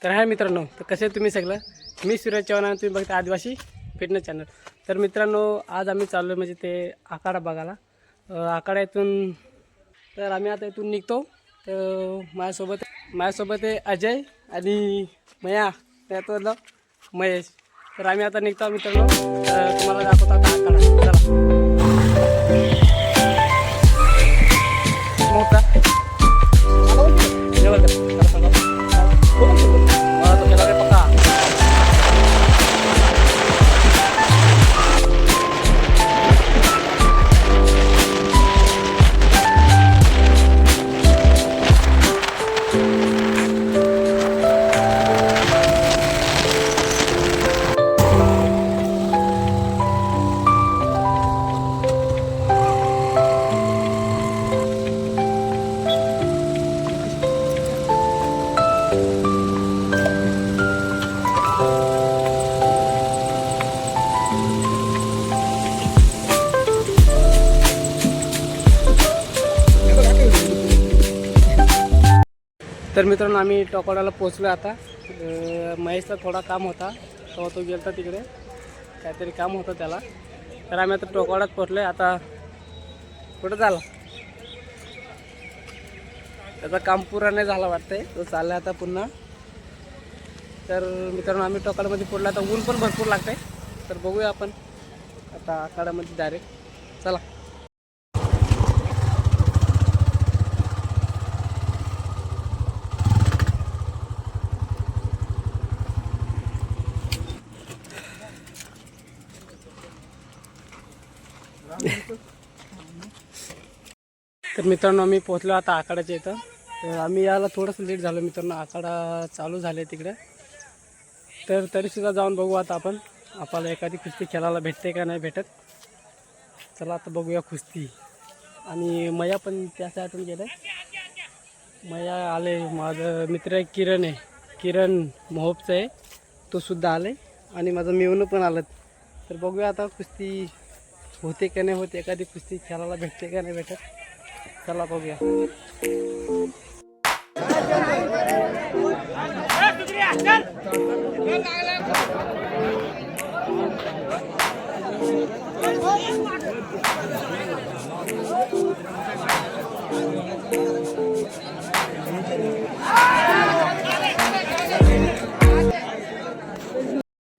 तर हाय मित्रांनो, तर कसे तुम्ही सगळं. मी सूरज चव्हाण आणि तुम्ही बघता आदिवासी फिटनेस चॅनल. तर मित्रांनो, आज आम्ही चाललो म्हणजे ते आखाडा बघायला. आखाड्यातून तर आम्ही आता इथून निघतो. तर माझ्यासोबत आहे अजय आणि त्यातलं महेश. तर आम्ही आता निघतो मित्रांनो. तर तुम्हाला दाखवतो आता आखाडा. चला मोठा तर मित्रांनो, आम्ही टोकवाड्याला पोचलो आता. महेशचा थोडा काम होता, तो गेलता तिकडे, काहीतरी काम होतं त्याला. तर आम्ही आता टोकवाड्यात पोचलो. आता कुठं झाला त्याचा काम पुरा नाही झाला वाटतंय, तो चालला आता पुन्हा. तर मित्रांनो, आम्ही टोकवाड्यामध्ये पोचलो. आता ऊन पण भरपूर लागतंय. तर बघूया आपण आता आखाड्यामध्ये डायरेक्ट. चला. तर मित्रांनो, आम्ही पोचलो आता आखाड्याच्या इथं. तर आम्ही यायला थोडंसं लेट झालं मित्रांनो. आखाडा चालू झाले तिकडे. तर तरीसुद्धा जाऊन बघू आता आपण, आपल्याला एखादी कुस्ती खेळायला भेटते का नाही भेटत. चला आता बघूया कुस्ती. आणि मया पण त्या साईडून गेलं. मया आले, माझं मित्र एक किरण आहे, किरण मोहोबचं आहे, तो सुद्धा आले. आणि माझं मेवणं पण आलं. तर बघूया आता कुस्ती होते का नाही होते, एखादी कुस्ती खेळायला भेटते का नाही भेटत. चला बघूया.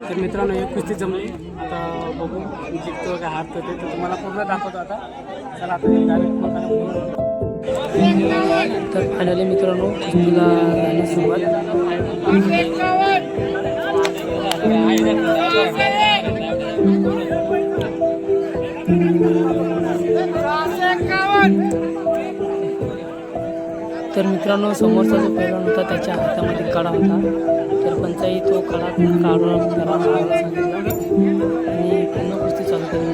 तर मित्रांनो, एक कुस्ती जमली. आता बघू जिंकतो का हारतो ते तर तुम्हाला पूर्ण दाखवतो आता. चला आता तर फायनली मित्रांनो, कुस्तीला झाली सुरुवात. तर मित्रांनो, समोरचा जो पहिलवान होता त्याच्या हातामध्ये कडा होता. तर पंचाई तो कडा काढून त्याला सांगितला आणि पुन्हा कुस्ती चालू केली.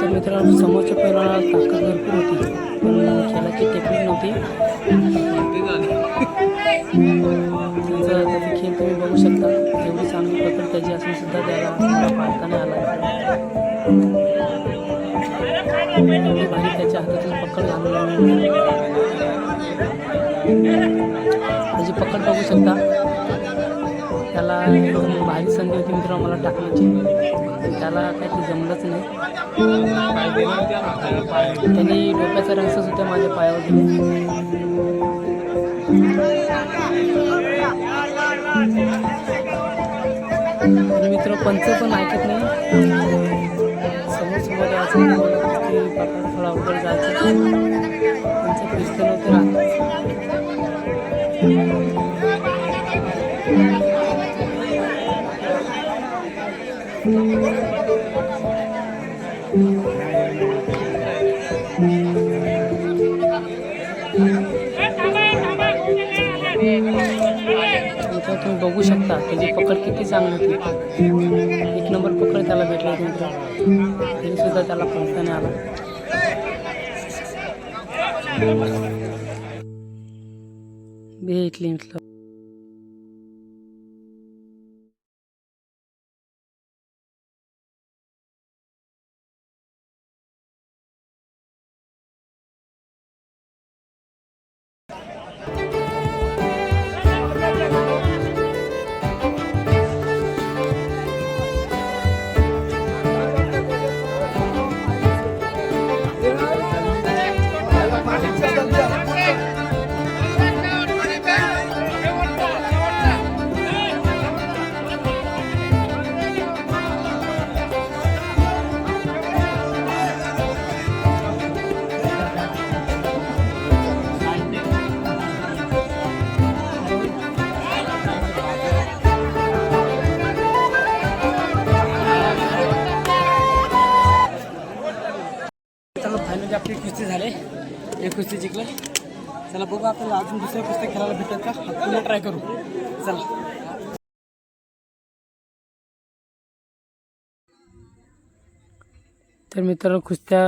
तर मित्रांनो, समोरच्या पहिलवानाला ताकद भरपूर होती, पण खेळाची टेक्निक नव्हती. त्याचा खेळ तुम्ही बघू शकता. एवढी चांगली पकड त्याची असून सुद्धा त्याला पाळता नाही आला. भारी त्याच्या हातातून पकड घालून त्याची पकड बघू शकता. त्याला भारी संधी होती मित्रांनो मला टाकण्याची, त्याला काही ते जमलंच नाही. त्यांनी डोक्याचा रंगच होता माझ्या पायावर दिले. मित्र पंच पण ऐकत नाही. समोर यायचं पकड थोडा अवघड जायचं. पंच क्रिस्टन होते राहत. तुम्ही बघू शकता त्याची पकड किती चांगली होती. एक नंबर पकड त्याला भेटला मित्र. तरी सुद्धा त्याला पळता नाही आला. भेटली म्हटलं. कुस्ती जिंकलं. चला बघू आपल्याला अजून दुसऱ्या कुस्त्या खेळायला भेटतात का, पुन्हा ट्राय करू. चला. तर मित्रांनो कुस्त्या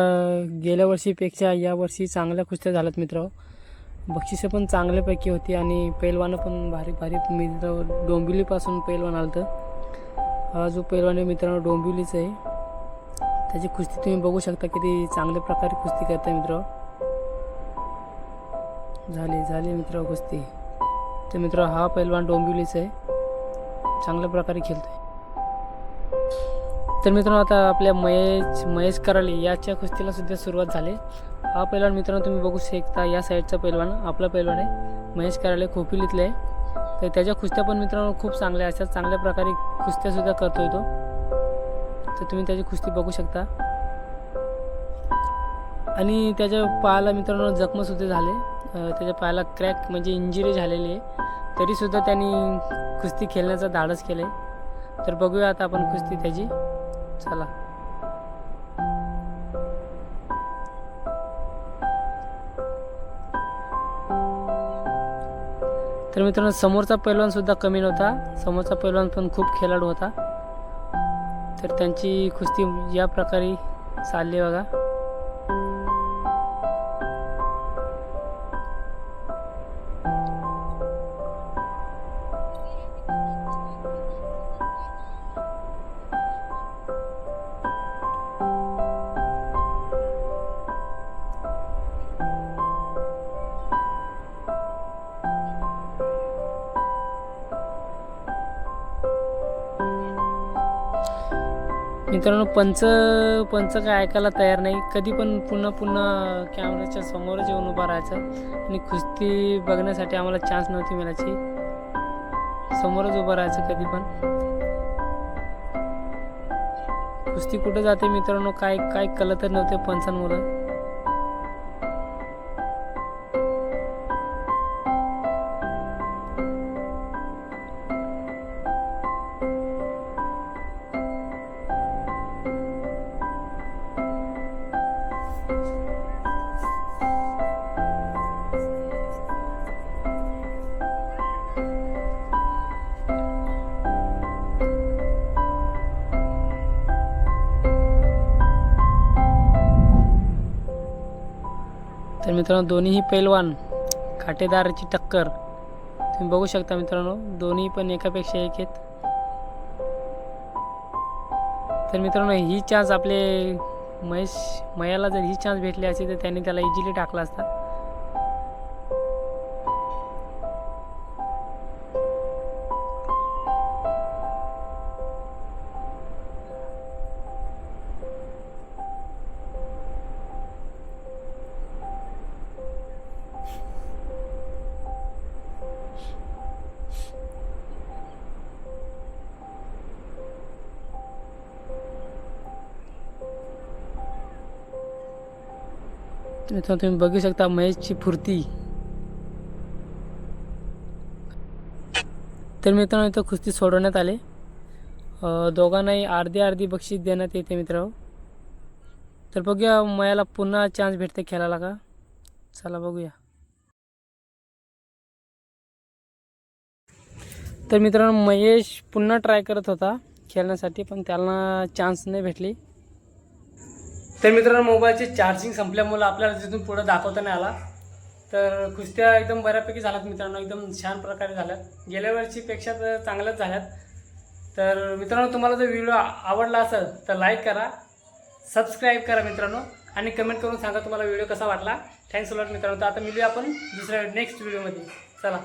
गेल्या वर्षीपेक्षा यावर्षी चांगल्या कुस्त्या झाल्यात मित्रांनो. बक्षिसं पण चांगल्यापैकी होती आणि पैलवानं पण भारी भारी. मित्र डोंबिवलीपासून पैलवान आलं तर हा जो पैलवान आहे मित्रांनो डोंबिवलीचा आहे. त्याची कुस्ती तुम्ही बघू शकता किती चांगल्या प्रकारे कुस्ती करते मित्रांनो. झाली मित्रांनो कुस्ती. तर मित्रांनो हा पैलवान डोंबिवलीचा आहे, चांगल्या प्रकारे खेळतोय. तर मित्रांनो आता आपल्या महेश कराले याच्या कुस्तीला सुद्धा सुरुवात झाली. हा पैलवान मित्रांनो तुम्ही बघू शकता, या साईडचा पैलवान आपला पैलवान आहे महेश कराले, खोपिलीतले आहे. तर त्याच्या कुस्त्या पण मित्रांनो खूप चांगल्या असतात, चांगल्या प्रकारे कुस्त्यासुद्धा करतोय तो. तर तुम्ही त्याची कुस्ती बघू शकता. आणि त्याच्या पायाला मित्रांनो जखमसुद्धा झाले, त्याच्या पायाला क्रॅक म्हणजे इंजुरी झालेली आहे, तरीसुद्धा त्यांनी कुस्ती खेळण्याचा धाडस केलं आहे. तर बघूया आता आपण कुस्ती त्याची. चला. तर मित्रांनो समोरचा पैलवान सुद्धा कमी नव्हता, समोरचा पैलवान पण खूप खेळाडू होता. तर त्यांची कुस्ती या प्रकारे चालली बघा. मित्रांनो पंच काय ऐकायला तयार नाही. कधी पण पुन्हा कॅमेऱ्याच्या समोरच येऊन उभा राहायचं आणि कुस्ती बघण्यासाठी आम्हाला चान्स नव्हती मिळायची. समोरच उभं राहायचं कधी पण. कुस्ती कुठे जाते मित्रांनो काय कळत नव्हते पंचांमुळे. तर मित्रांनो दोन्हीही पैलवान काटेदाराची टक्कर तुम्ही बघू शकता मित्रांनो, दोन्ही पण एकापेक्षा एक आहेत. तर मित्रांनो ही चान्स आपले मयाला जर ही चान्स भेटली असती तर त्यांनी त्याला इझिली टाकला असता. मित्रांनो तुम्ही बघू शकता महेशची फुर्ती. तर मित्रांनो इथं कुस्ती सोडवण्यात आले. दोघांनाही अर्धी बक्षीस देण्यात येते मित्रांनो. तर बघूया मयाला पुन्हा चान्स भेटते खेळायला का. चला बघूया. तर मित्रांनो महेश पुन्हा ट्राय करत होता खेळण्यासाठी, पण त्याला चान्स नाही भेटली. तर मित्रांनो मोबाईलची चार्जिंग संपल्यामुळे आपल्याला तिथून पुढे दाखवता नाही आला. तर कुस्त्या एकदम बऱ्यापैकी झाल्यात मित्रांनो, एकदम छान प्रकारे झाल्यात, गेल्या वर्षीपेक्षा तर चांगल्याच झाल्यात. तर मित्रांनो तुम्हाला जर व्हिडिओ आवडला असेल तर लाईक करा, सबस्क्राईब करा मित्रांनो, आणि कमेंट करून सांगा तुम्हाला व्हिडिओ कसा वाटला. थँक्स अ लॉट मित्रांनो. तर आता मिळूया आपण दुसऱ्या नेक्स्ट व्हिडिओमध्ये. चला.